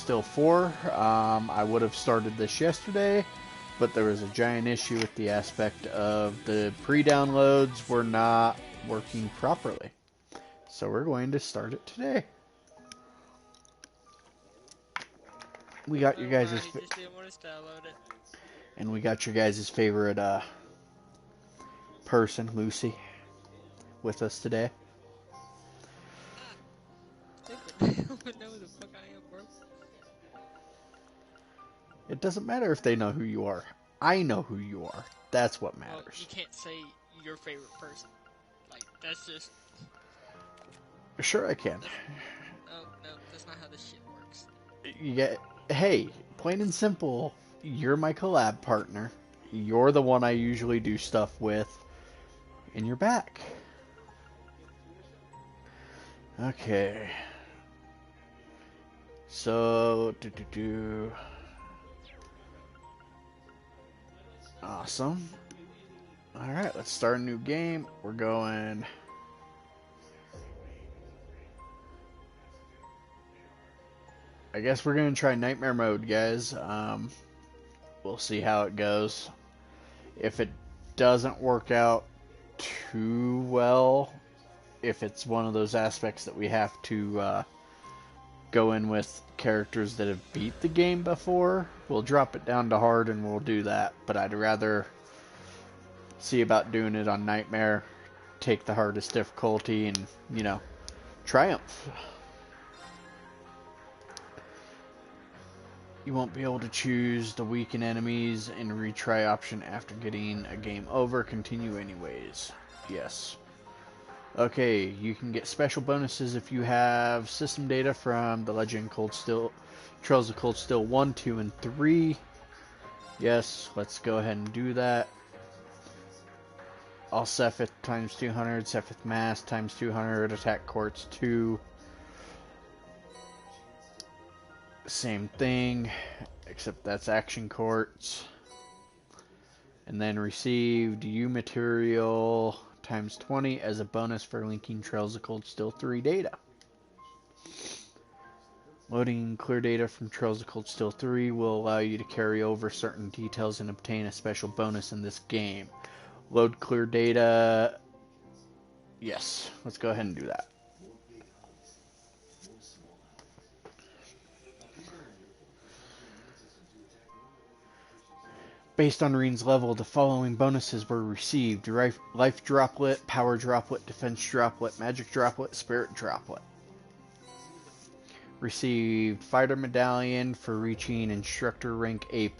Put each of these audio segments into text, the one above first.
Still 4. I would have started this yesterday, but there was a giant issue with the aspect of the pre-downloads were not working properly. So we're going to start it today. We got your guys' He just didn't want us to download it. and we got your guys' favorite person, Lucy, with us today. Stupid. I don't know who the fuck I am, bro. It doesn't matter if they know who you are. I know who you are. That's what Well, you matters. can't say your favorite person. Like, that's just... Sure I can. No, that's not how this shit works. You get, hey, plain and simple, you're my collab partner. You're the one I usually do stuff with, and you're back. Okay. So, Awesome. Alright, let's start a new game. We're going... I guess we're going to try Nightmare Mode, guys. We'll see how it goes. If it doesn't work out too well, if it's one of those aspects that we have to go in with characters that have beat the game before, we'll drop it down to hard and we'll do that. But I'd rather see about doing it on Nightmare, take the hardest difficulty, and, you know, triumph. You won't be able to choose the weaken enemies and retry option after getting a game over. Continue anyways. Yes. Okay, you can get special bonuses if you have system data from The Legend Cold Steel, Trails of Cold Steel 1, 2, and 3. Yes, let's go ahead and do that. All Sephiroth times 200, Sephiroth Mass times 200, Attack Quartz 2. Same thing, except that's Action Quartz. And then received U material times 20 as a bonus for linking Trails of Cold Steel 3 data. Loading clear data from Trails of Cold Steel 3 will allow you to carry over certain details and obtain a special bonus in this game. Load clear data. Yes, let's go ahead and do that. Based on Reen's level, the following bonuses were received: Life Droplet, Power Droplet, Defense Droplet, Magic Droplet, Spirit Droplet. Received Fighter Medallion for reaching Instructor Rank A+.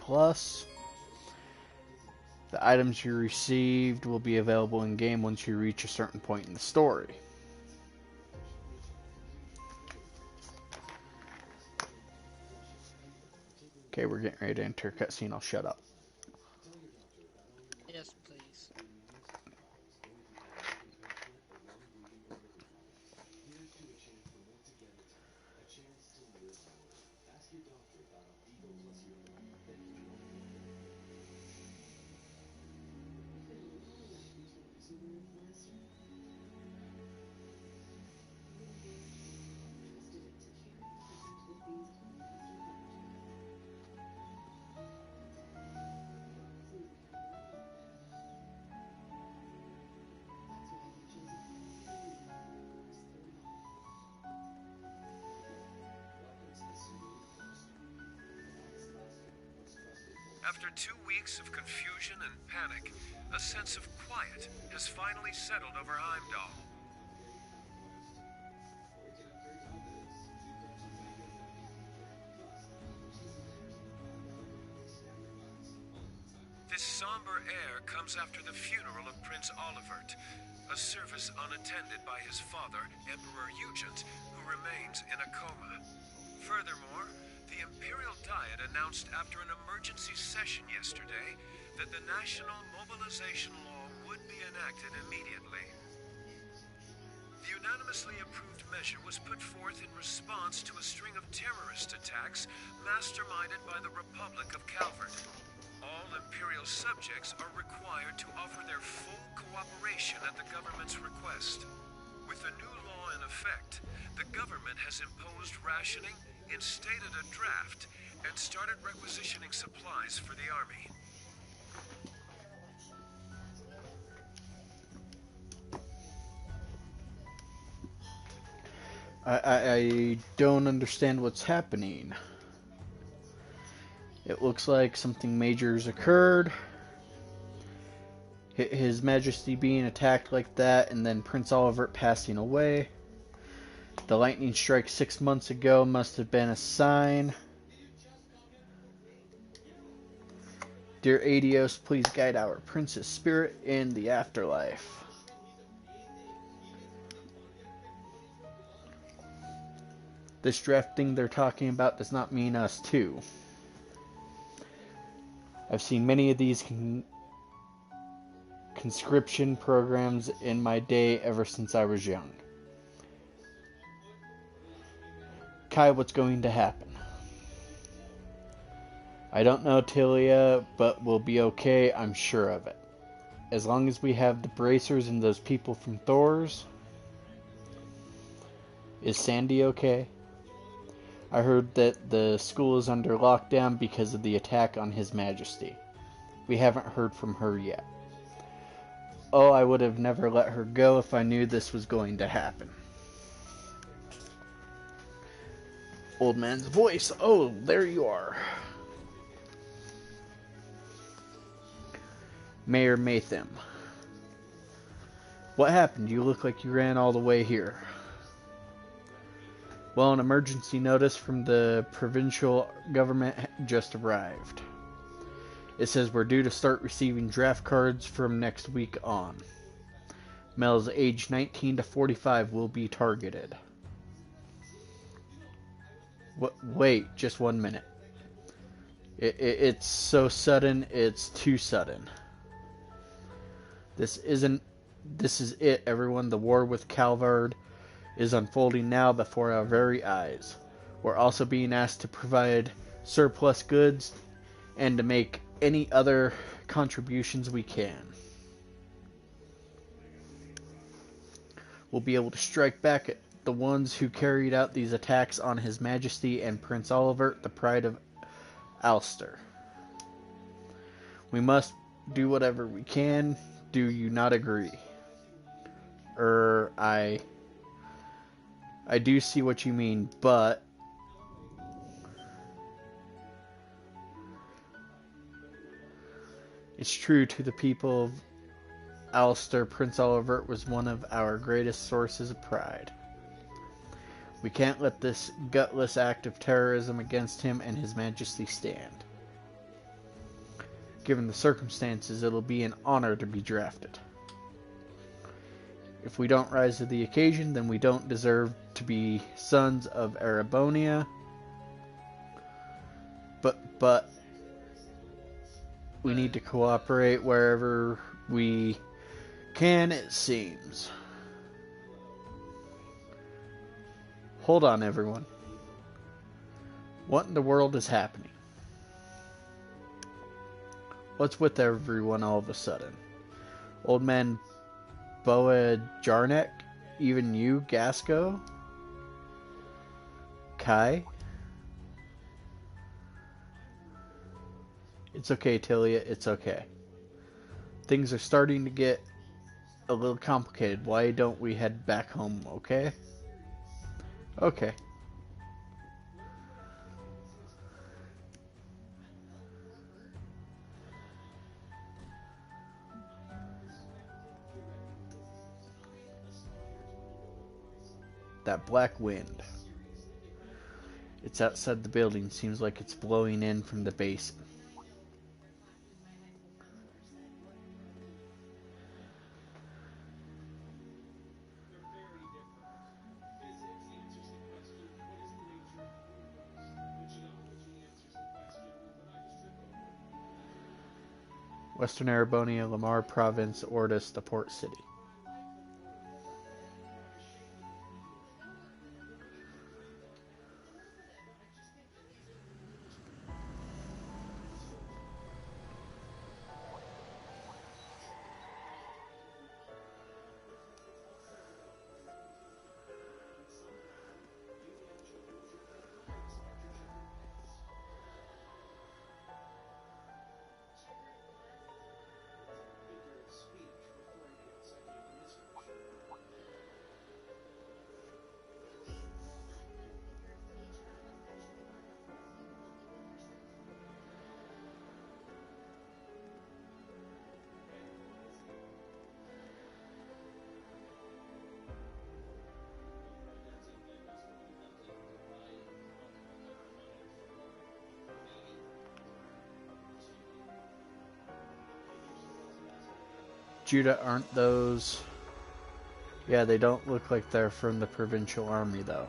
The items you received will be available in-game once you reach a certain point in the story. Okay, we're getting ready to enter a cutscene. I'll shut up. Yes, please. After 2 weeks of confusion and panic, a sense of quiet has finally settled over Heimdall. This somber air comes after the funeral of Prince Olivert, a service unattended by his father, Emperor Eugent, who remains in a coma. Furthermore, the Imperial Diet announced after an emergency session yesterday that the National Mobilization Law would be enacted immediately. The unanimously approved measure was put forth in response to a string of terrorist attacks masterminded by the Republic of Calvert. All Imperial subjects are required to offer their full cooperation at the government's request. With the new law in effect, the government has imposed rationing instated a draft, and started requisitioning supplies for the army. I don't understand what's happening. It looks like something major has occurred. His Majesty being attacked like that, and then Prince Olivert passing away. The lightning strike 6 months ago must have been a sign. Dear Adios, please guide our prince's spirit in the afterlife. This drafting they're talking about does not mean us too. I've seen many of these conscription programs in my day ever since I was young. Kai, what's going to happen? I don't know, Tilia, but we'll be okay, I'm sure of it. As long as we have the bracers and those people from Thor's. Is Sandy okay? I heard that the school is under lockdown because of the attack on His Majesty. We haven't heard from her yet. Oh, I would have never let her go if I knew this was going to happen. Old man's voice. Oh, there you are. Mayor Matham. What happened? You look like you ran all the way here. Well, an emergency notice from the provincial government just arrived. It says we're due to start receiving draft cards from next week on. Males aged 19 to 45 will be targeted. Wait, just 1 minute. It's so sudden, it's too sudden. This is it, everyone. The war with Calvard is unfolding now before our very eyes. We're also being asked to provide surplus goods and to make any other contributions we can. We'll be able to strike back at the ones who carried out these attacks on His Majesty and Prince Olivert, the pride of Ulster. We must do whatever we can. Do you not agree? I do see what you mean, but it's true to the people of Ulster. Prince Olivert was one of our greatest sources of pride. We can't let this gutless act of terrorism against him and His Majesty stand. Given the circumstances, it'll be an honor to be drafted. If we don't rise to the occasion, then we don't deserve to be sons of Arabonia. But we need to cooperate wherever we can, it seems. Hold on, everyone. What in the world is happening? What's with everyone all of a sudden? Old man Boa Jarnek? Even you, Gasco? Kai? It's okay, Tilia, it's okay. Things are starting to get a little complicated. Why don't we head back home, okay? Okay. That black wind. It's outside the building. Seems like it's blowing in from the basin. Western Arabonia, Lamar Province, Ortis, the port city. Judah, aren't those... Yeah, they don't look like they're from the Provincial Army, though.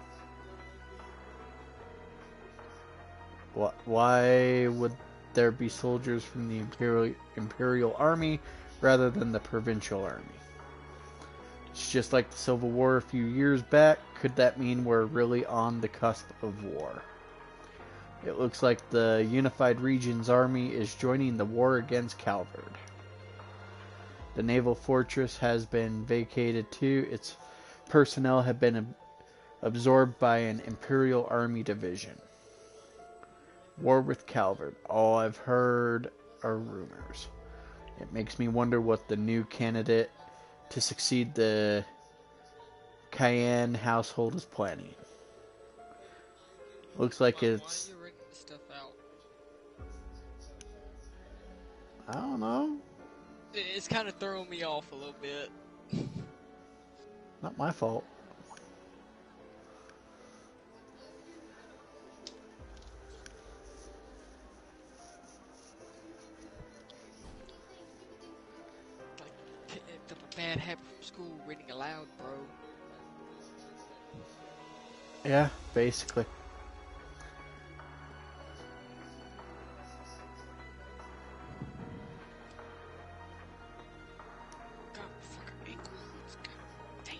Why would there be soldiers from the Imperial Army rather than the Provincial Army? It's just like the Civil War a few years back. Could that mean we're really on the cusp of war? It looks like the Unified Regions Army is joining the war against Calvard. The naval fortress has been vacated too. Its personnel have been absorbed by an Imperial Army division. War with Calvard. All I've heard are rumors. It makes me wonder what the new candidate to succeed the Cayenne household is planning. Looks like it's... Why are you writing this stuff out? I don't know. It's kind of throwing me off a little bit. Not my fault. Like, picked up a bad habit from school, reading aloud, bro. Yeah, basically. God, fucking ankle. God damn.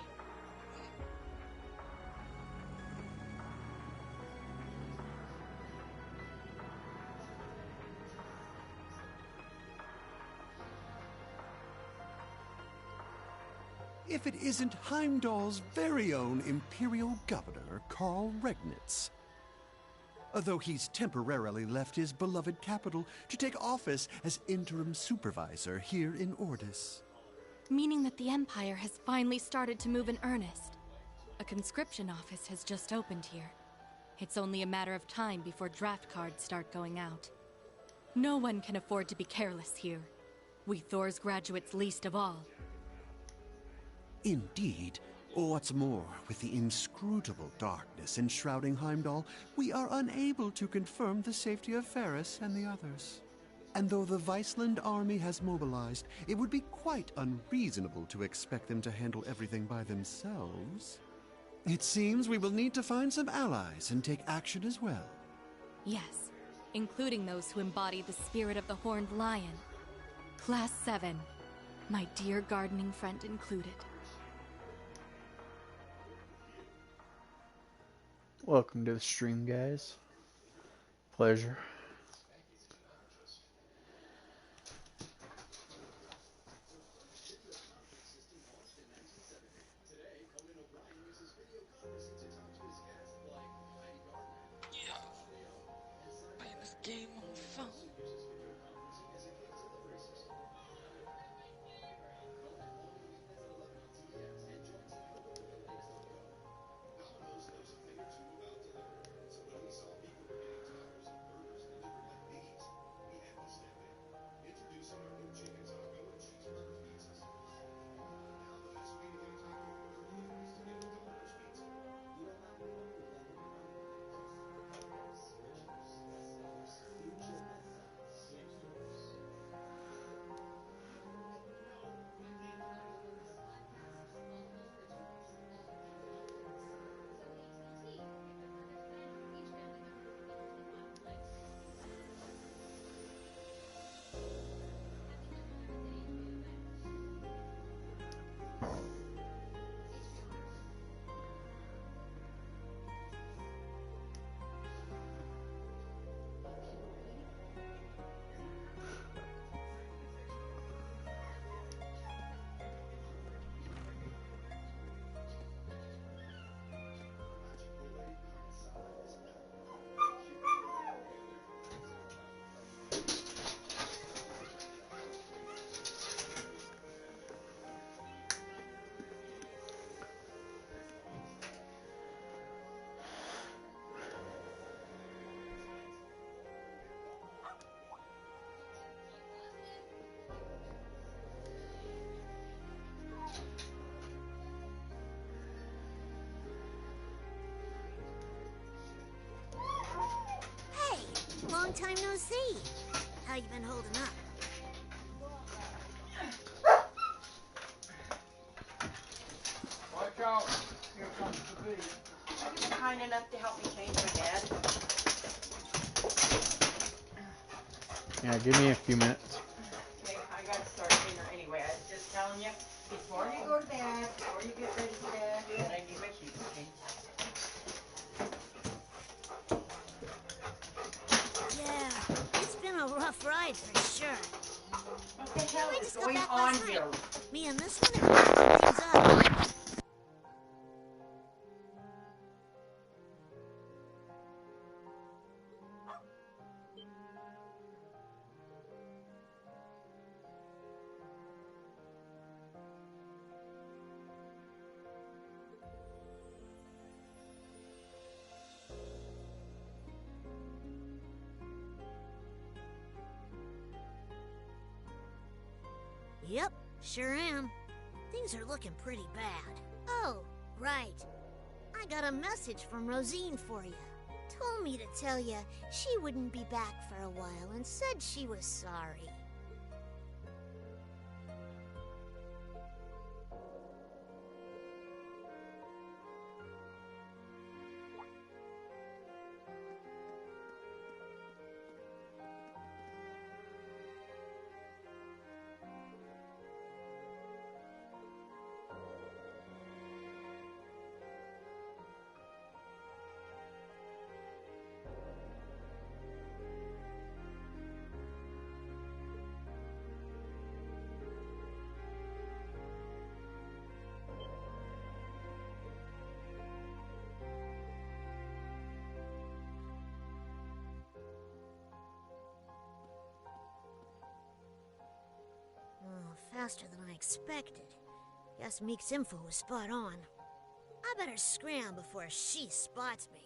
If it isn't Heimdall's very own Imperial Governor, Karl Regnitz. Though he's temporarily left his beloved capital to take office as interim supervisor here in Ordis. Meaning that the Empire has finally started to move in earnest. A conscription office has just opened here. It's only a matter of time before draft cards start going out. No one can afford to be careless here. We Thor's graduates least of all. Indeed. What's more, with the inscrutable darkness enshrouding Heimdall, we are unable to confirm the safety of Ferris and the others. And though the Viceland army has mobilized, it would be quite unreasonable to expect them to handle everything by themselves. It seems we will need to find some allies and take action as well. Yes, including those who embody the spirit of the Horned Lion. Class 7, my dear gardening friend included. Welcome to the stream, guys. Pleasure. Yeah. Playing this game on the phone. Hey, long time no see. How you been holding up? Have you been kind enough to help me change my bed? Yeah, give me a few minutes. Okay, I gotta start dinner anyway. I was just telling you, before you go to bed, before you get ready for bed, that I need my sheets changed. Yeah, it's been a rough ride for sure. What the hell I is just got going back on last here? night. Me and this one have been wrapping things up. Yep, sure am. Things are looking pretty bad. Oh, right. I got a message from Rosine for you. Told me to tell you she wouldn't be back for a while and said she was sorry. Oh, faster than I expected. Guess Meek's info was spot on. I better scram before she spots me.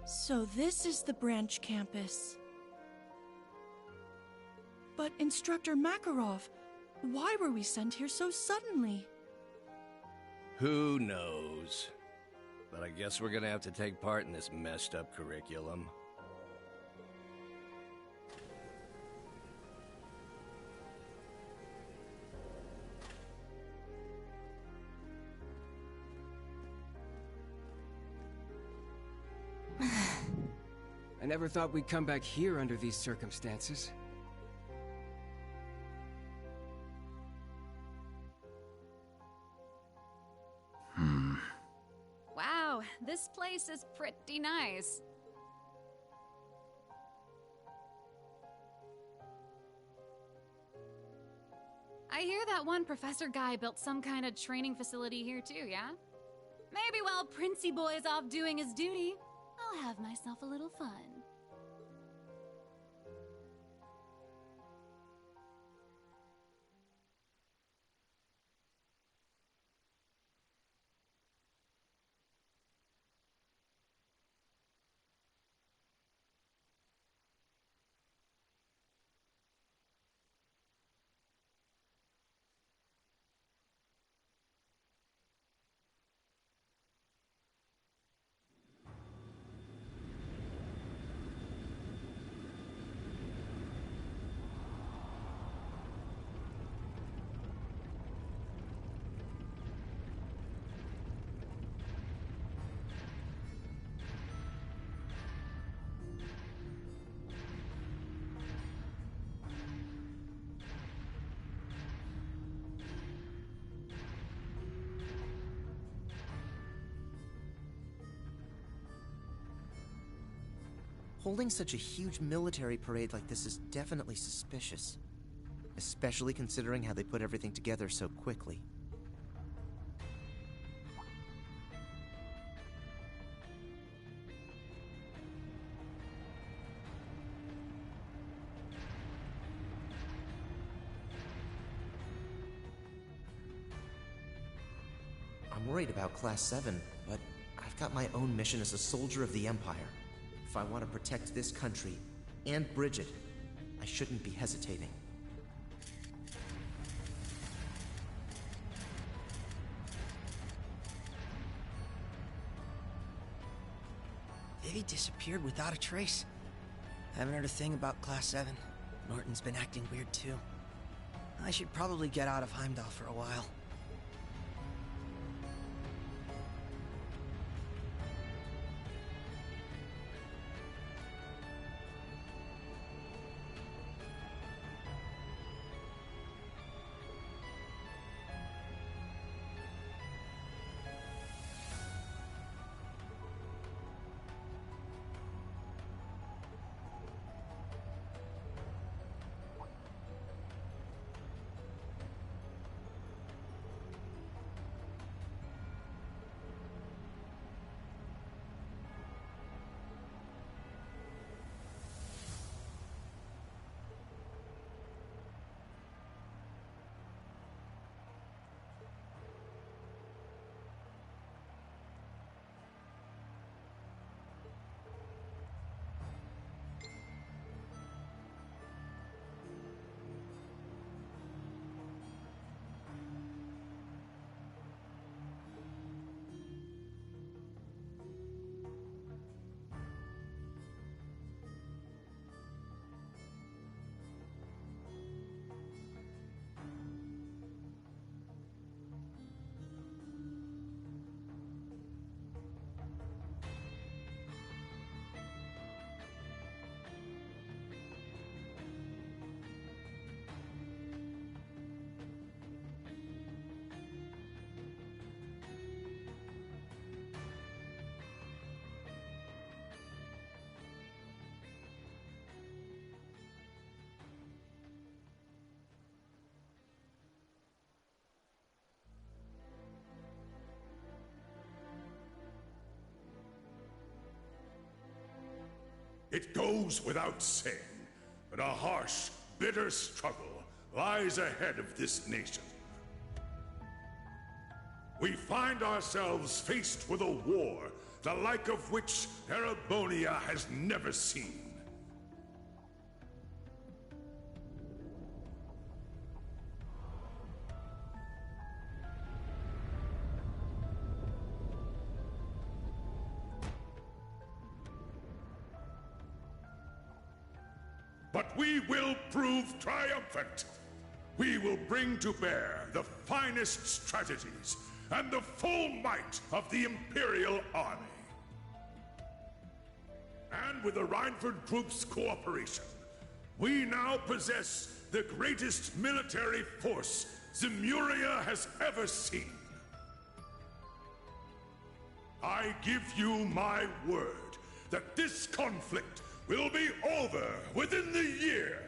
So this is the branch campus. But Instructor Makarov, why were we sent here so suddenly? Who knows? But I guess we're gonna have to take part in this messed up curriculum. I never thought we'd come back here under these circumstances. Wow, this place is pretty nice. I hear that one professor guy built some kind of training facility here too, yeah? Maybe while Princey Boy's off doing his duty, I'll have myself a little fun. Holding such a huge military parade like this is definitely suspicious. Especially considering how they put everything together so quickly. I'm worried about Class 7, but I've got my own mission as a soldier of the Empire. If I want to protect this country, and Bridget, I shouldn't be hesitating. Vivi disappeared without a trace. Haven't heard a thing about Class 7. Norton's been acting weird too. I should probably get out of Heimdall for a while. It goes without saying, but a harsh, bitter struggle lies ahead of this nation. We find ourselves faced with a war, the like of which Erebonia has never seen. But we will prove triumphant. We will bring to bear the finest strategies and the full might of the Imperial Army. And with the Reinford Group's cooperation, we now possess the greatest military force Zemuria has ever seen. I give you my word that this conflict will be over within the year.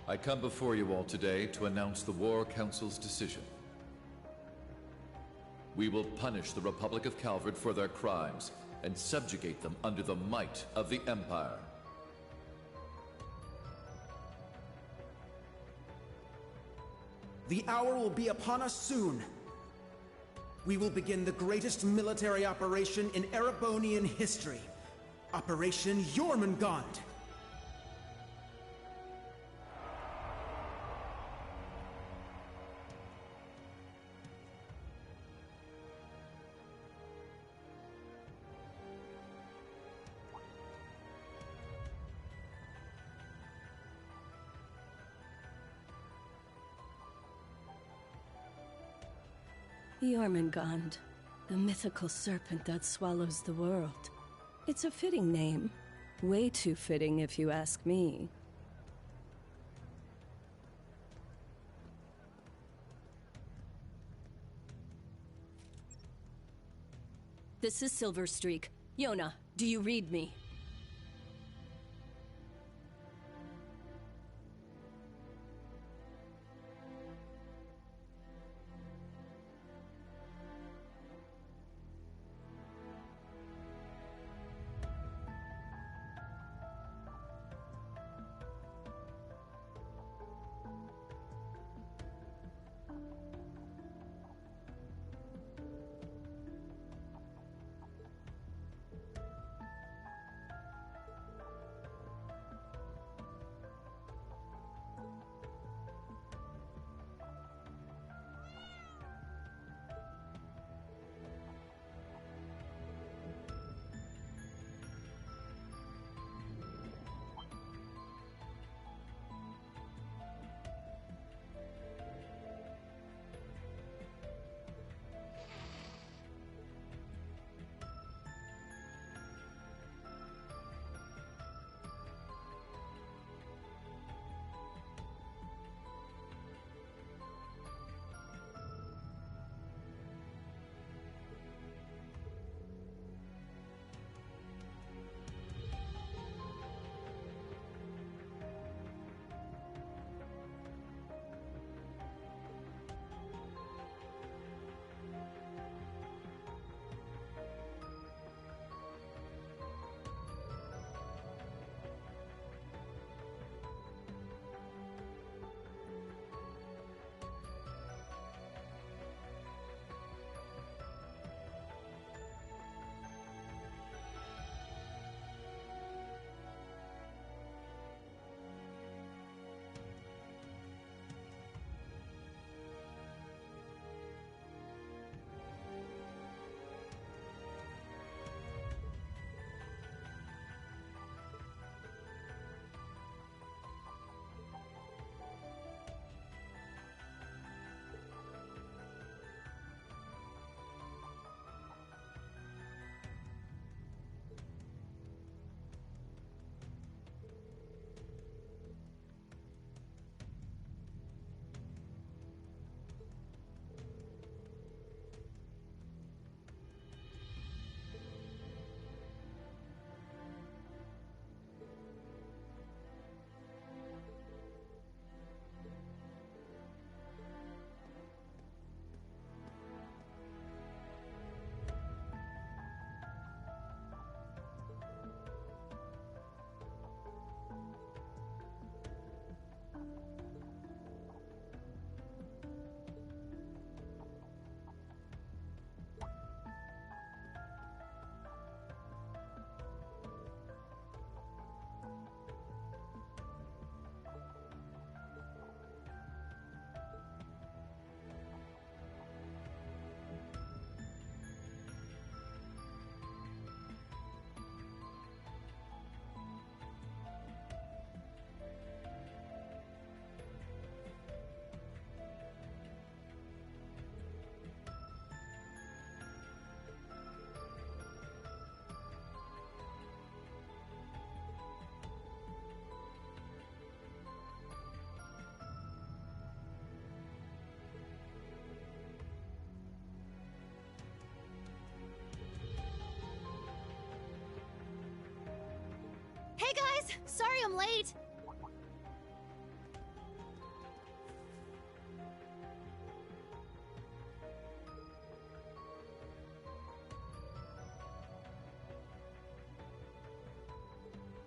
I come before you all today to announce the War Council's decision. We will punish the Republic of Calvard for their crimes and subjugate them under the might of the Empire. The hour will be upon us soon. We will begin the greatest military operation in Erebonian history. Operation Jormungand. Jormungand, the mythical serpent that swallows the world. It's a fitting name. Way too fitting, if you ask me. This is Silverstreak. Yona, do you read me? Hey guys! Sorry I'm late!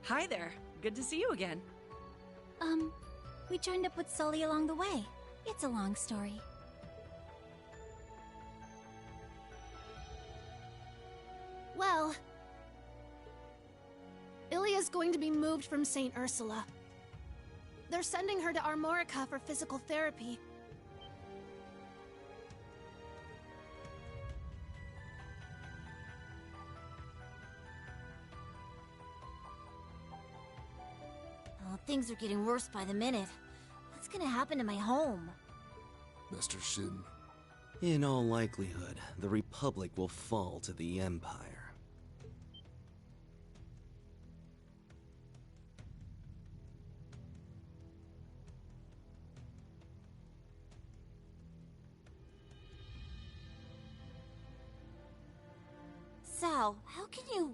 Hi there. Good to see you again. We joined up with Sully along the way. It's a long story. Well, Ilya's going to be moved from St. Ursula. They're sending her to Armorica for physical therapy. Oh, things are getting worse by the minute. What's gonna happen to my home? Master Shin. In all likelihood, the Republic will fall to the Empire. Sal, how can you...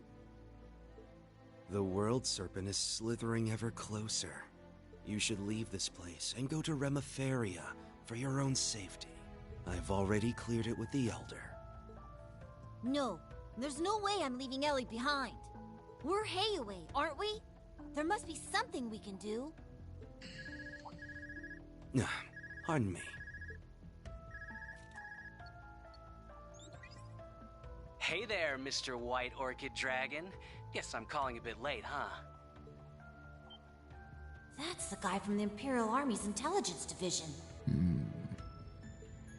The World Serpent is slithering ever closer. You should leave this place and go to Remiferia for your own safety. I've already cleared it with the Elder. No, there's no way I'm leaving Ellie behind. We're Hayaway, aren't we? There must be something we can do. Pardon me. Hey there, Mr. White Orchid Dragon. Guess I'm calling a bit late, huh? That's the guy from the Imperial Army's Intelligence Division.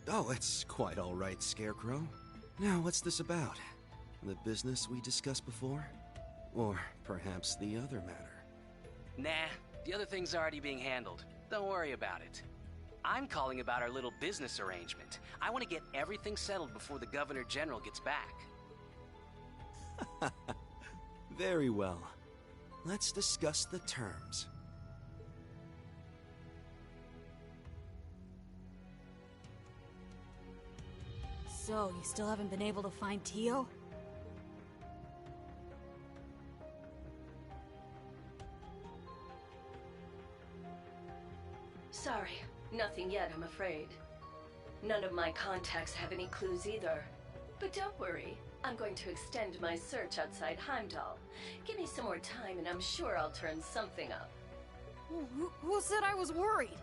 Oh, it's quite all right, Scarecrow. Now, what's this about? The business we discussed before? Or perhaps the other matter? Nah, the other thing's already being handled. Don't worry about it. I'm calling about our little business arrangement. I want to get everything settled before the Governor General gets back. Very well. Let's discuss the terms. So, you still haven't been able to find Tio? Sorry, nothing yet, I'm afraid. None of my contacts have any clues either. But don't worry, I'm going to extend my search outside Heimdall. Give me some more time and I'm sure I'll turn something up. Who said I was worried?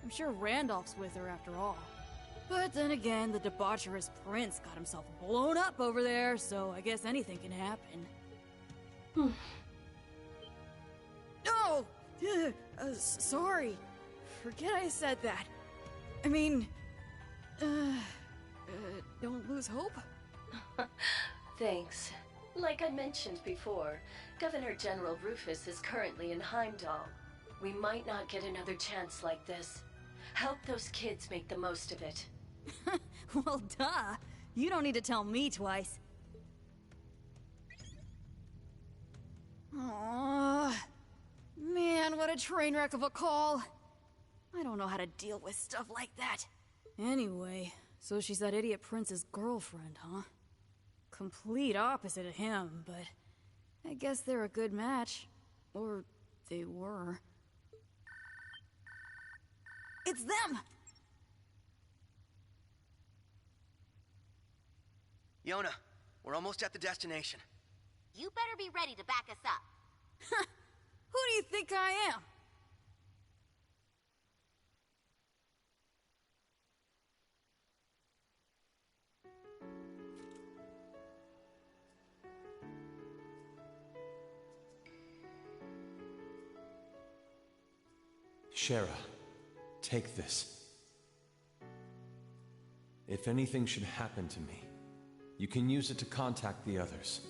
I'm sure Randolph's with her after all. But then again, the debaucherous prince got himself blown up over there, so I guess anything can happen. No! Sorry. Forget I said that. I mean... don't lose hope? Thanks. Like I mentioned before, Governor General Rufus is currently in Heimdall. We might not get another chance like this. Help those kids make the most of it. Well, duh. You don't need to tell me twice. Aww. Man, what a train wreck of a call. I don't know how to deal with stuff like that. Anyway, so she's that idiot prince's girlfriend, huh? Complete opposite of him, but I guess they're a good match. Or they were. It's them! Yona, we're almost at the destination. You better be ready to back us up. Who do you think I am? Shara, take this. If anything should happen to me, you can use it to contact the others.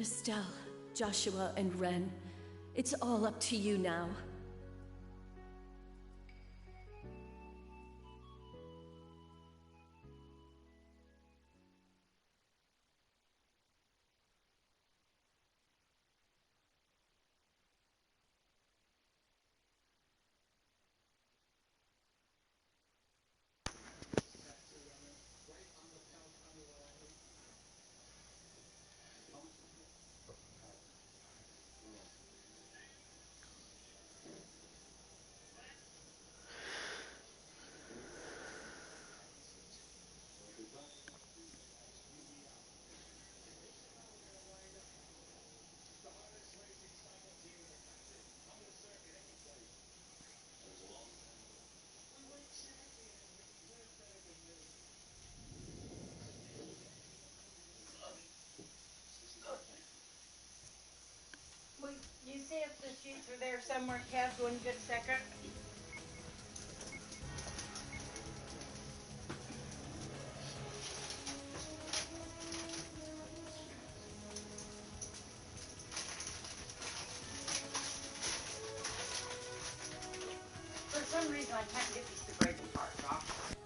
Estelle, Joshua, and Ren, it's all up to you now. Will you see if the sheets are there somewhere, Kev? One good second. For some reason, I can't get these degrading parts off.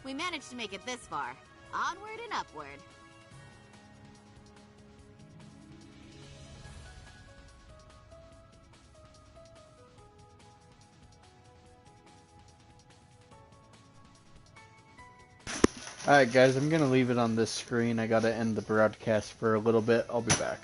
We managed to make it this far. Onward and upward. Alright guys, I'm gonna leave it on this screen. I gotta end the broadcast for a little bit. I'll be back.